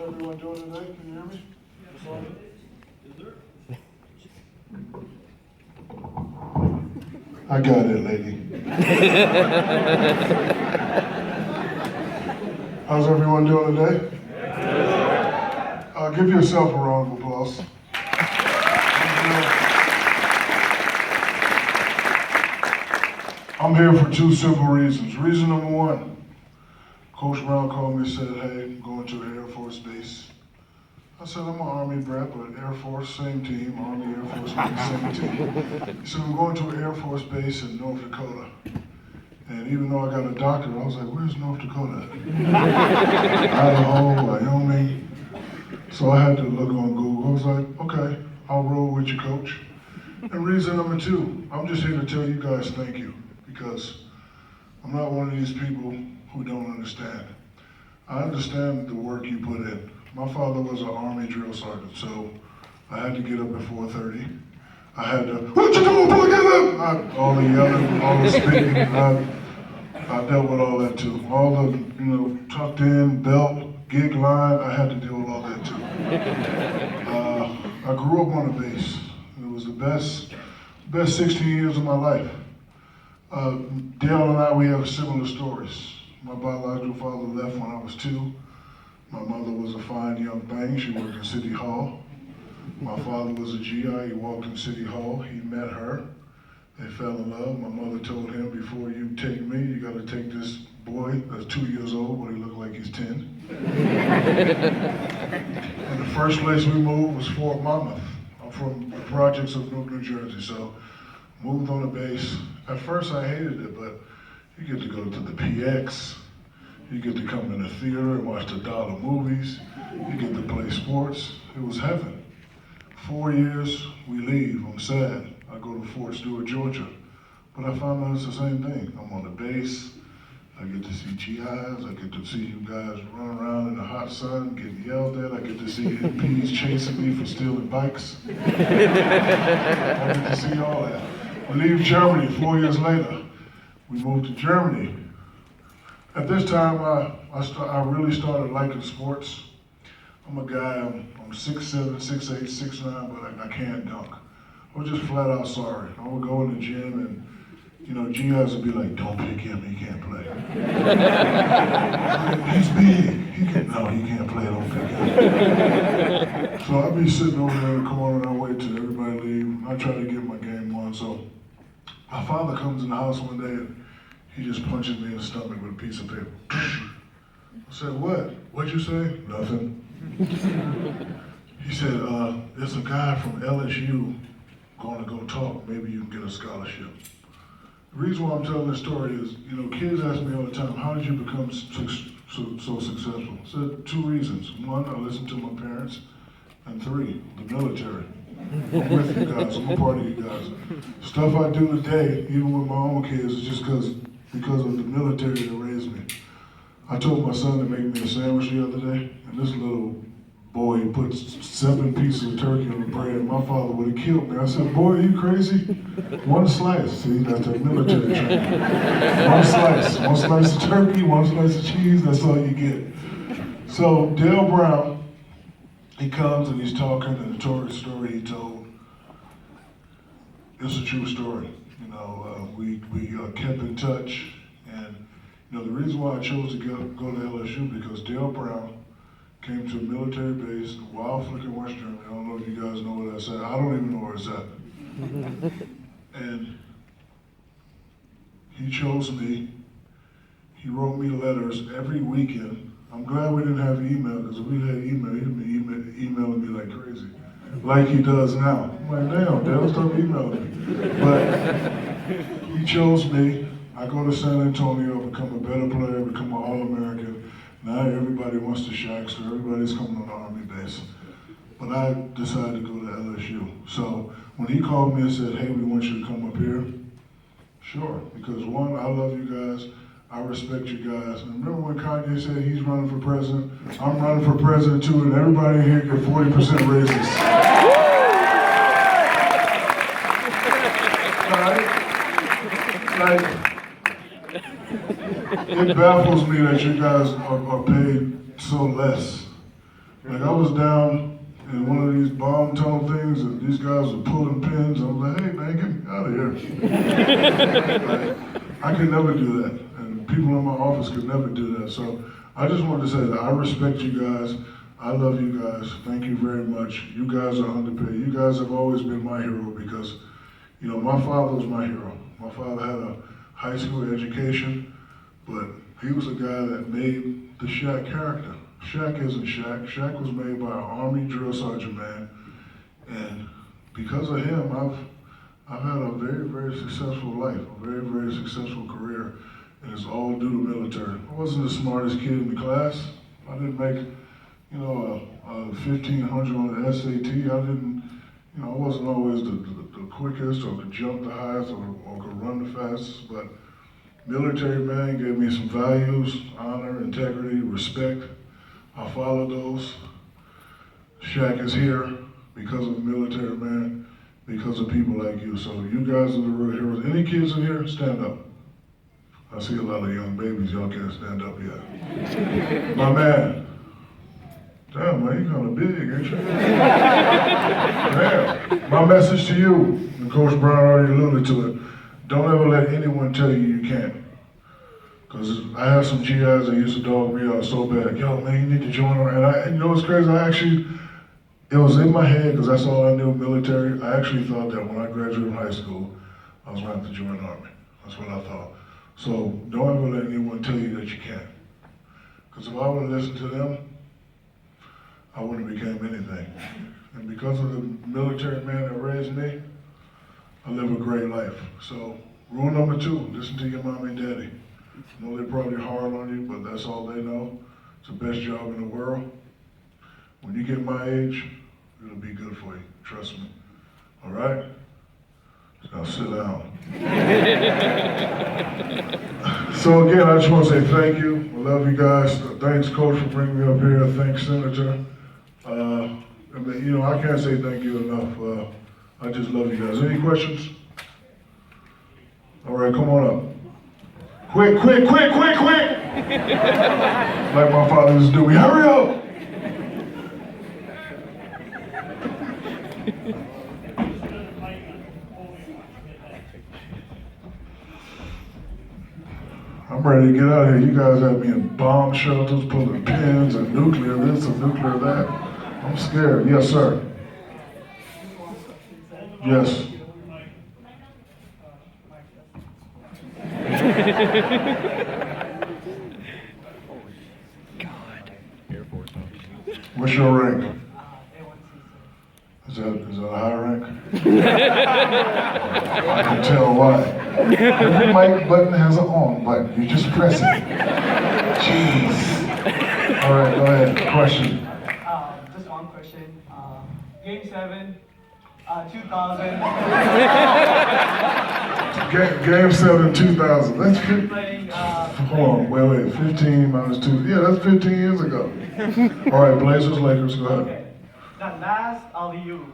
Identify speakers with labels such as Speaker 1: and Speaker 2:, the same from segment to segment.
Speaker 1: everyone doing today? Can you hear me? I got it, lady. How's everyone doing today? Give yourself a round of applause. I'm here for two simple reasons. Reason number one, Coach Brown called me and said, hey, I'm going to an Air Force base. I said, I'm an Army brat, but Air Force, same team, Army, Air Force, same team. He said, I'm going to an Air Force base in North Dakota. And even though I got a doctorate, I was like, where's North Dakota? Idaho, Wyoming. So I had to look on Google. I was like, okay, I'll roll with you, coach. And reason number two, I'm just here to tell you guys thank you, because I'm not one of these people who don't understand. I understand the work you put in. My father was an Army drill sergeant, so I had to get up at 4:30. I had to, what you doing, boy, get up! All the yelling, all the speaking, I dealt with all that too. All the, tucked in, belt, gig line, I had to deal with all that too. I grew up on a base. It was the best 16 years of my life. Dale and I, we have similar stories. My biological father left when I was 2. My mother was a fine young thing. She worked in City Hall. My father was a GI. He walked in City Hall. He met her. They fell in love. My mother told him, before you take me, you got to take this boy that's 2 years old, but he looked like he's 10. And the first place we moved was Fort Monmouth. I'm from the projects of Newark, New Jersey, so moved on the base. At first I hated it, but you get to go to the PX. You get to come in the theater and watch the dollar movies. You get to play sports. It was heaven. 4 years, we leave. I'm sad. I go to Fort Stewart, Georgia. But I found out it's the same thing. I'm on the base. I get to see GIs. I get to see you guys run around in the hot sun, getting yelled at. I get to see MPs chasing me for stealing bikes. I get to see all that. I leave Germany 4 years later. We moved to Germany. At this time, I really started liking sports. I'm a guy, I'm 6'7", 6'8", 6'9", but I can't dunk. I was just flat out sorry. I would go in the gym and, GIs would be like, don't pick him, he can't play. He's big, no, he can't play, don't pick him. So I'd be sitting over there in the corner and I wait till everybody leave. I try to get my game on. So my father comes in the house one day and he just punches me in the stomach with a piece of paper. I said, what? What'd you say? Nothing. He said, there's a guy from LSU going to go talk. Maybe you can get a scholarship. The reason why I'm telling this story is, kids ask me all the time, how did you become so successful? I said 2 reasons. 1, I listened to my parents. And 3, the military. I'm with you guys, I'm a part of you guys. Stuff I do today, even with my own kids, is just because of the military that raised me. I told my son to make me a sandwich the other day, and this little boy put 7 pieces of turkey on the bread, and my father would have killed me. I said, boy, are you crazy? 1 slice, see, that's a military training. 1 slice of turkey, 1 slice of cheese, that's all you get. So Dale Brown, he comes and he's talking, and the story he told, it's a true story. We kept in touch, and the reason why I chose to go to LSU because Dale Brown came to a military base in Wild Flick in West Germany. I don't know if you guys know where that's at. I don't even know where it's at. And he chose me. He wrote me letters every weekend. I'm glad we didn't have email, because if we had email, he'd be emailing me like crazy, like he does now. I'm like, damn, Dale, stop emailing me. But he chose me. I go to San Antonio, become a better player, become an All-American. Now everybody wants to Shaq, so everybody's coming on the Army base. But I decided to go to LSU. So when he called me and said, hey, we want you to come up here, sure, because 1, I love you guys. I respect you guys. And remember when Kanye said he's running for president? I'm running for president too, and everybody here get 40% raises. It baffles me that you guys are paid so less Like I was down in one of these bomb tunnel things, and these guys were pulling pins. I was like, hey man, get me out of here. Like, I could never do that, and people in my office could never do that. So I just wanted to say that I respect you guys. I love you guys. Thank you very much. You guys are underpaid. You guys have always been my hero because, you know, my father was my hero. My father had a high school education, but he was a guy that made the Shaq character. Shaq isn't Shaq. Shaq was made by an Army drill sergeant man, and because of him, I've had a very, very successful life, a very, very successful career, and it's all due to military. I wasn't the smartest kid in the class. I didn't make, you know, a 1500 on the SAT. I wasn't always the quickest or could jump the highest or could run the fastest, but military man gave me some values, honor, integrity, respect. I followed those. Shaq is here because of military man, because of people like you. So you guys are the real heroes. Any kids in here, stand up. I see a lot of young babies, y'all can't stand up yet. My man. Damn, man, you're kind of big, ain't you? Damn. My message to you, and Coach Brown already alluded to it, don't ever let anyone tell you you can't. Because I have some GIs that used to dog me out so bad. Yo, man, you need to join. And you know what's crazy? It was in my head, because that's all I knew, military. I actually thought that when I graduated from high school, I was going to have to join the Army. That's what I thought. So don't ever let anyone tell you that you can't. Because if I would have listened to them, I wouldn't have become anything. And because of the military man that raised me, I live a great life. So rule number 2, listen to your mom and daddy. I know they're probably hard on you, but that's all they know. It's the best job in the world. When you get my age, it'll be good for you, trust me. All right? Now sit down. So again, I just want to say thank you. I love you guys. Thanks, Coach, for bringing me up here. Thanks, Senator. I can't say thank you enough. I just love you guys. Any questions? All right, come on up. Quick, quick, quick, quick, quick! Like my father used to do, hurry up! I'm ready to get out of here. You guys have me in bomb shelters, pulling pins and nuclear this and nuclear that. I'm scared. Yes, sir. Yes.
Speaker 2: God. Air Force.
Speaker 1: What's your rank? Is that a high rank? I can tell why. Every mic button has an on button. You just press it. Jeez. All right, go ahead. Question.
Speaker 3: Just one question. Game 7, 2000.
Speaker 1: Game 7, 2000. That's
Speaker 3: Playing.
Speaker 1: hold on, wait. 15 minus 2. Yeah, that's 15 years ago. All right, Blazers, Lakers, go ahead.
Speaker 3: Okay. That last alley-oop,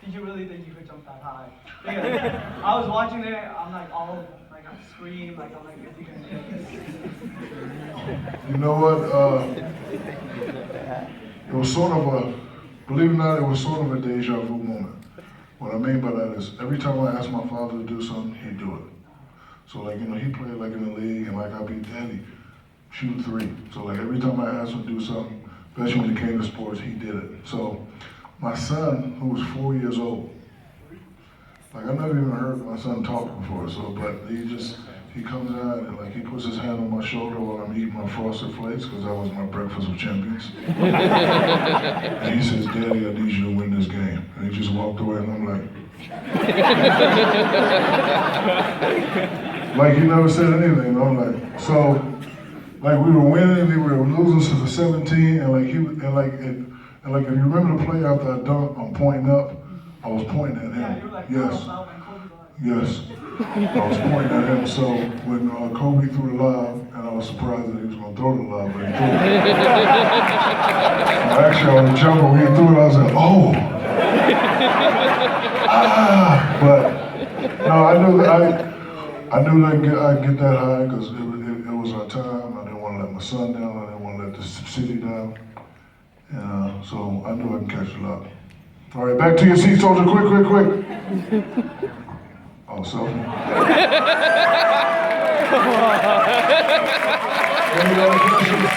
Speaker 3: did you really think you could jump that high? Because I was watching it, I'm like, I'm screaming, I'm like, is he gonna hit this?
Speaker 1: You know what? It was sort of believe it or not, it was sort of a deja vu moment. What I mean by that is, every time I asked my father to do something, he'd do it. So he played in the league, and I'd be, Daddy, shoot 3. So every time I asked him to do something, especially when it came to sports, he did it. So my son, who was 4 years old, I've never even heard my son talk before, but he comes out and he puts his hand on my shoulder while I'm eating my Frosted Flakes, because that was my breakfast of champions. And he says, Daddy, I need you to win this game. And he just walked away, and I'm like, he never said anything. I'm like, so, we were winning and we were losing to 17, and if you remember the play after I dunked, I'm pointing up, I was pointing at him.
Speaker 3: Yeah, you were like,
Speaker 1: yes.
Speaker 3: Oh, and Kobe Bryant.
Speaker 1: Yes. I was pointing at him, so when Kobe threw the lob, and I was surprised that he was going to throw the lob, but he threw it. Actually, I was jumping when he threw it, I was like, oh! But, no, I knew that I'd get that high, because it was our time. I didn't want to let my son down, I didn't want to let the city down. And so I knew I can catch a lot. All right, back to your seat, soldier. Quick. Oh, so. Any other questions?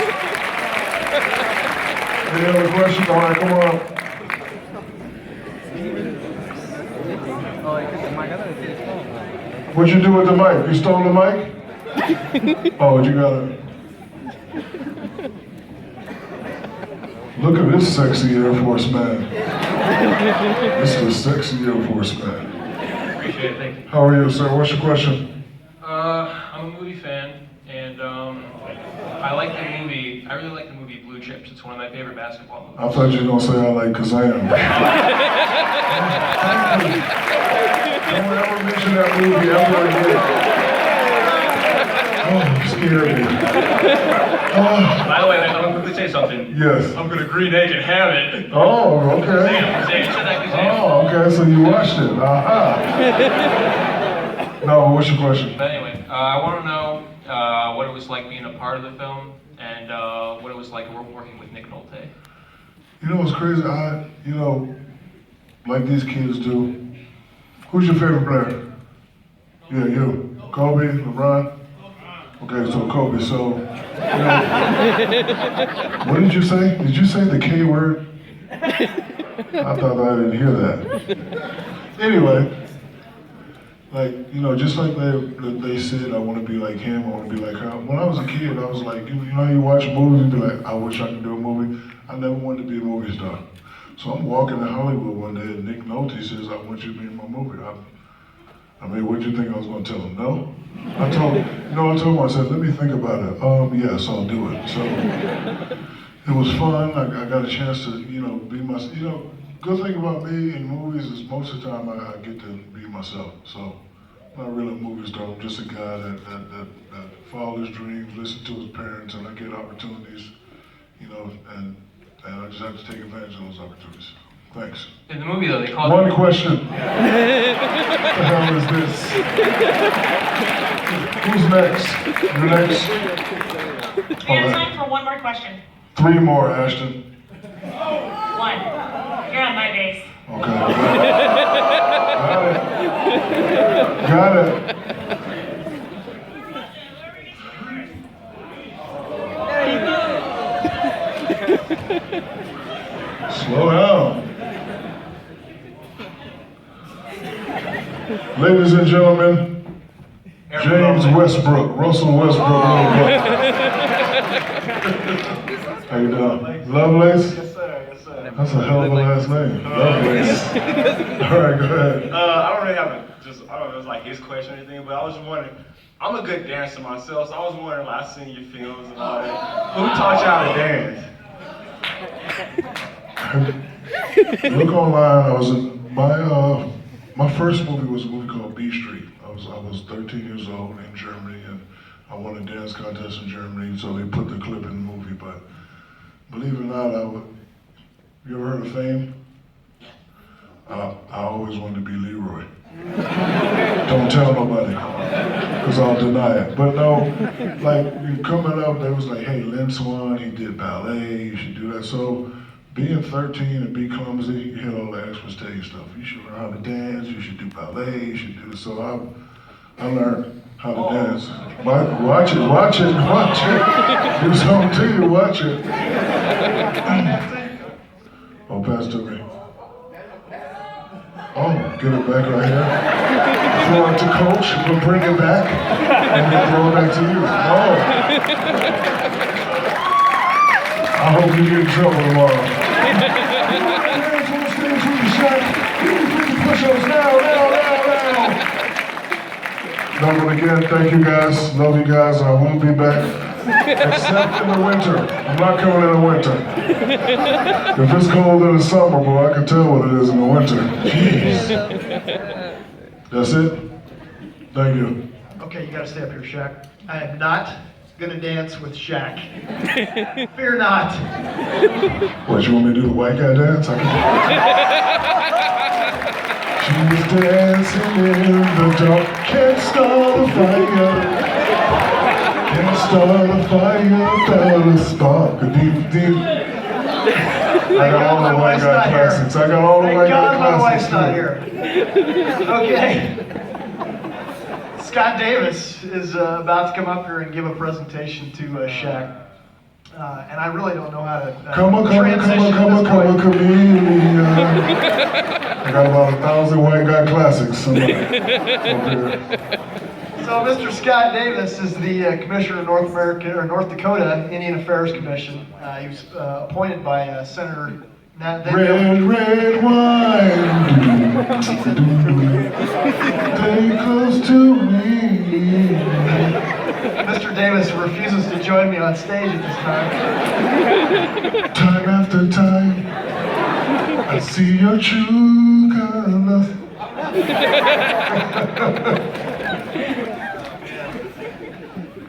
Speaker 1: Any other questions? All right, come on. What'd you do with the mic? You stole the mic? Oh, you got it. Look at this sexy Air Force man. This is a sexy Air Force man.
Speaker 2: Appreciate it, thank you.
Speaker 1: How are you, sir? What's your question?
Speaker 2: I'm a movie fan, and I like the movie. I really like the movie Blue Chips. It's one of my favorite basketball movies.
Speaker 1: I thought you were gonna say I like Kazam. Don't ever mention that movie ever again. Oh, scared me.
Speaker 2: By the way, I'm gonna quickly say something.
Speaker 1: Yes.
Speaker 2: I'm gonna green egg and have it.
Speaker 1: Oh, okay.
Speaker 2: Kazam.
Speaker 1: Oh, okay, so you watched it. Aha. No, what's your question?
Speaker 2: But anyway, I want to know what it was like being a part of the film, and what it was like working with Nick Nolte.
Speaker 1: You know what's crazy? Like these kids do. Who's your favorite player? Yeah, you. Kobe, LeBron? Okay, so Kobe, so, what did you say? Did you say the K word? I thought I didn't hear that. Anyway, just like they said, I want to be like him, I want to be like her. When I was a kid, I was like, you watch movies and be like, I wish I could do a movie. I never wanted to be a movie star. So I'm walking in Hollywood one day and Nick Nolte says, I want you to be in my movie. I mean, what do you think I was going to tell him? No? I told him, I said, let me think about it. Yes, I'll do it. So it was fun. I got a chance to, be myself. Good thing about me in movies is most of the time I get to be myself. So I'm not really a movie star. I'm just a guy that followed his dreams, listened to his parents, and I get opportunities, and I just have to take advantage of those opportunities. Thanks.
Speaker 2: In the movie, though, they called
Speaker 1: One question. What the hell is this? Who's next? You're next?
Speaker 4: We have time for one more question.
Speaker 1: 3 more, Ashton.
Speaker 4: 1. You're on my base.
Speaker 1: Okay. Got it. Slow down. Ladies and gentlemen, James Westbrook, Russell Westbrook. How you doing? Lovelace?
Speaker 5: Yes, sir. Yes, sir.
Speaker 1: That's a hell of a last name. Lovelace. All right, go ahead.
Speaker 5: I don't really have I don't know if it's like his question or anything, but I was just wondering, I'm a good dancer myself, so I was wondering, like, I've seen your films and all that. Who taught y'all to dance?
Speaker 1: Look online. I was in my first movie was a movie called B Street. I was 13 years old in Germany, and I won a dance contest in Germany. So they put the clip in the movie. But believe it or not, you ever heard of Fame? I always wanted to be Leroy. Don't tell nobody, because I'll deny it. But no, like coming up, they was like, hey, Lynn Swan, he did ballet. You should do that. So. Being 13 and be clumsy, you hear all the extra stage stuff. You should learn how to dance, you should do ballet, you should do this. So I learned how to dance. Watch it. Do something to you, watch it. Oh, pass to me. Oh, get it back right here. Throw it to coach, we'll bring it back, and then throw it back to you. Oh. I hope you get in trouble tomorrow. Now, again, thank you guys. Love you guys. I won't be back. Except in the winter. I'm not coming in the winter. If it's cold in the summer, boy, I can tell what it is in the winter. Jeez. That's it? Thank you.
Speaker 6: Okay, you gotta stay up here, Shaq. I am not gonna dance with Shaq. Fear not.
Speaker 1: What, you want me to do the white guy dance? I can. She was dancing in the dark. Can't start a fire. Can't start a fire without a spark. Deep, deep. I got all the white guy classics. I got all the
Speaker 6: Thank
Speaker 1: white guy
Speaker 6: God my wife's
Speaker 1: classics.
Speaker 6: not here. Okay. Scott Davis is about to come up here and give a presentation to Shaq. And I really don't know how to transition at this point.
Speaker 1: Chameleon. I got about 1,000 white guy classics. Over here.
Speaker 6: So Mr. Scott Davis is the Commissioner of North Dakota Indian Affairs Commission. He was appointed by Senator Nat.
Speaker 1: Red wine. Stay close to me.
Speaker 6: Mr. Davis refuses to join me on stage at this time.
Speaker 1: Time after time, I see your true colors.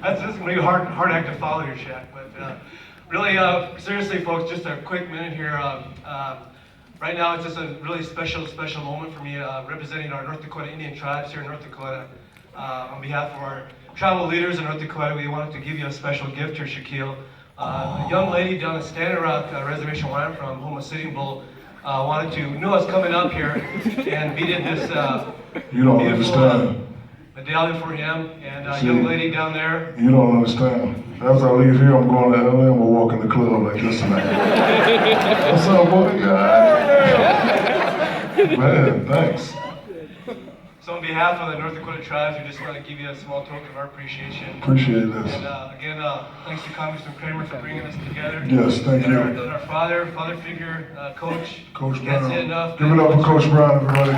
Speaker 7: This is going to be a hard act to follow here, Shaq. But really, seriously, folks, just a quick minute here. Right now, it's just a really special moment for me, representing our North Dakota Indian tribes here in North Dakota. On behalf of our tribal leaders in North Dakota, we wanted to give you a special gift here, Shaquille. A young lady down at Standing Rock Reservation where I'm from, Houma Sitting Bull, knew I was coming up here and needed this
Speaker 1: You don't
Speaker 7: beautiful
Speaker 1: understand.
Speaker 7: medallion for him. And a young lady down there.
Speaker 1: You don't understand. After I leave here, I'm going to LA. I'm going to walk in the club like this tonight. What's up, boy? Man, thanks.
Speaker 7: So on behalf of the North Dakota tribes, we just want to give you a small token of our appreciation.
Speaker 1: Appreciate this.
Speaker 7: And again, thanks to Congressman Kramer for bringing us together.
Speaker 1: Yes, thank
Speaker 7: and
Speaker 1: you.
Speaker 7: And our father figure, Coach.
Speaker 1: Coach
Speaker 7: Can't
Speaker 1: Brown.
Speaker 7: say enough.
Speaker 1: Give it up for Coach Brown, everybody.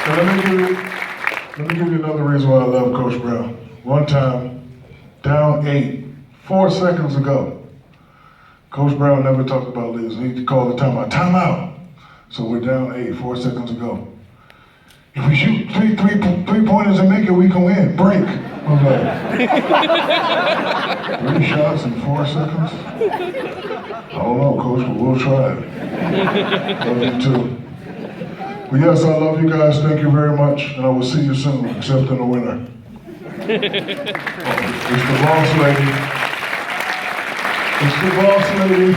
Speaker 1: So let me give you another reason why I love Coach Brown. One time, down 8, 4 seconds ago, Coach Brown never talked about leads. He called the timeout. Timeout! So we're down 8, 4 seconds ago. If we shoot three pointers and make it, we can win. Break. I'm like, 3 shots in 4 seconds? I don't know, Coach, but we'll try it. Love you too. But yes, I love you guys. Thank you very much, and I will see you soon, except in the winter. It's the boss lady. It's the boss lady.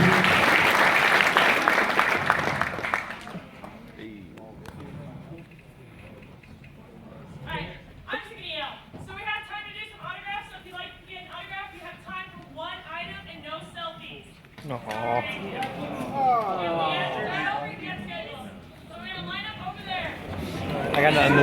Speaker 4: Alright, I'm just gonna yell. So we have time to do some autographs, so if you'd like to get an autograph, we have time for one item and no selfies. So we're gonna line up over there.
Speaker 8: I got nothing to